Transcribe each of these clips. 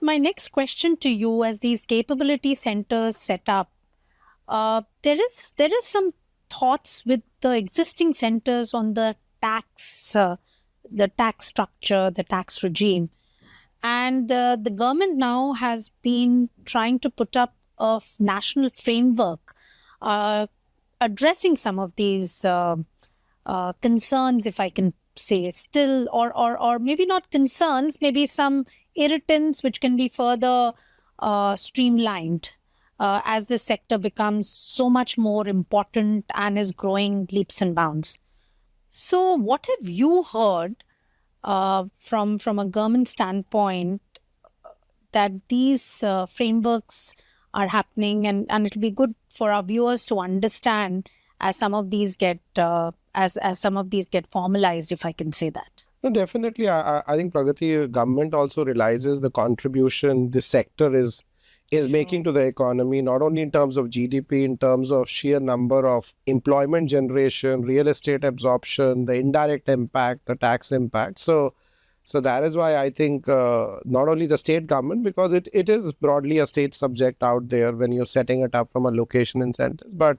my next question to you, as these capability centers set up, there is some thoughts with the existing centers on the tax structure, the tax regime, and the government now has been trying to put up a national framework addressing some of these concerns, if I can say, still, or maybe not concerns, maybe some irritants which can be further streamlined as this sector becomes so much more important and is growing leaps and bounds. So, what have you heard from a government standpoint that these frameworks are happening, and it'll be good for our viewers to understand as some of these get as some of these get formalized, if I can say that. No, definitely. I think Pragati government also realizes the contribution this sector is making to the economy, not only in terms of GDP, in terms of sheer number of employment generation, real estate absorption, the indirect impact, the tax impact. So that is why I think not only the state government, because it is broadly a state subject out there when you're setting it up from a location incentives, but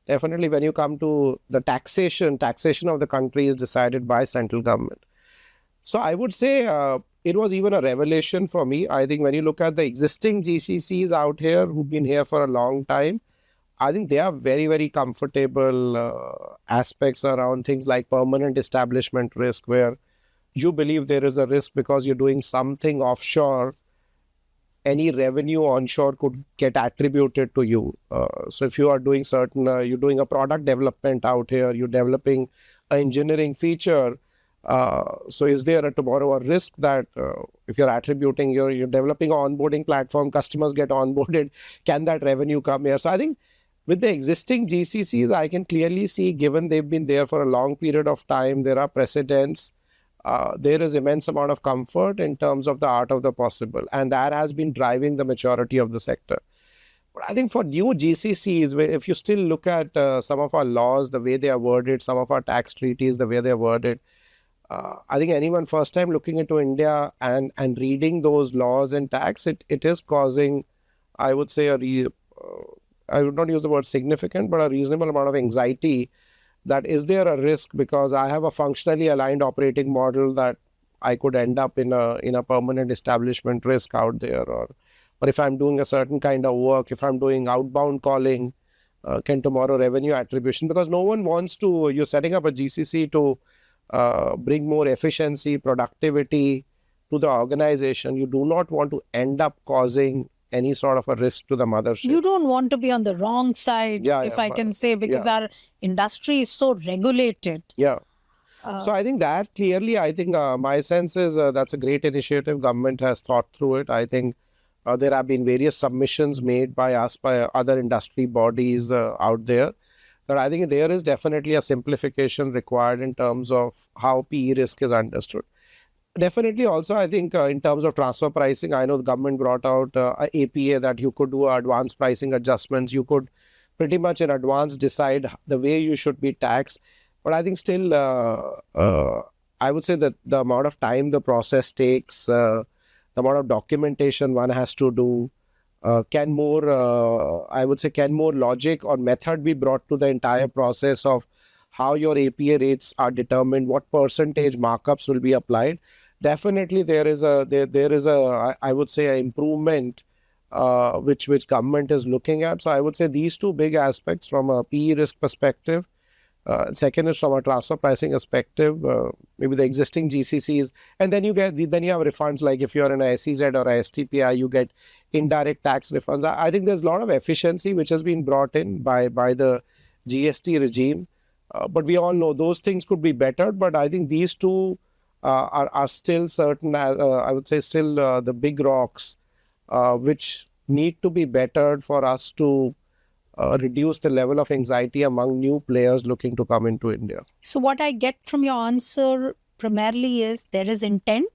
definitely when you come to the taxation of the country is decided by central government. So I would say it was even a revelation for me. I think when you look at the existing GCCs out here who've been here for a long time, I think they are very, very comfortable aspects around things like permanent establishment risk, where you believe there is a risk because you're doing something offshore, any revenue onshore could get attributed to you. So if you are doing you're doing a product development out here, you're developing an engineering feature. So is there tomorrow a risk that if you're attributing, you're developing an onboarding platform, customers get onboarded, can that revenue come here? So I think with the existing GCCs, I can clearly see, given they've been there for a long period of time, there are precedents. There is immense amount of comfort in terms of the art of the possible, and that has been driving the maturity of the sector. But I think for new GCCs, if you still look at some of our laws, the way they are worded, some of our tax treaties, the way they are worded, I think anyone first time looking into India and reading those laws and tax, it is causing, I would say, I would not use the word significant, but a reasonable amount of anxiety. That is there a risk because I have a functionally aligned operating model that I could end up in a permanent establishment risk out there, or if I'm doing a certain kind of work, if I'm doing outbound calling, can tomorrow revenue attribution, because no one wants to, you're setting up a GCC to bring more efficiency, productivity to the organization. You do not want to end up causing any sort of a risk to the mothership. You don't want to be on the wrong side, if I can say, because our industry is so regulated. Yeah. So I think that clearly, I think my sense is that's a great initiative. Government has thought through it. I think there have been various submissions made by us, by other industry bodies out there. But I think there is definitely a simplification required in terms of how PE risk is understood. Definitely also, I think in terms of transfer pricing, I know the government brought out a APA that you could do advanced pricing adjustments. You could pretty much in advance decide the way you should be taxed. But I think still, I would say that the amount of time the process takes, the amount of documentation one has to do, can more logic or method be brought to the entire process of how your APA rates are determined, what percentage markups will be applied. Definitely there is I would say, an improvement which government is looking at. So I would say these two big aspects from a PE risk perspective. Second is from a transfer pricing perspective, maybe the existing GCCs, and then you have refunds, like if you're in a SEZ or a STPI, you get indirect tax refunds. I think there's a lot of efficiency which has been brought in by the GST regime. But we all know those things could be better. But I think these two are still certain, I would say, still the big rocks which need to be bettered for us to reduce the level of anxiety among new players looking to come into India. So what I get from your answer primarily is there is intent,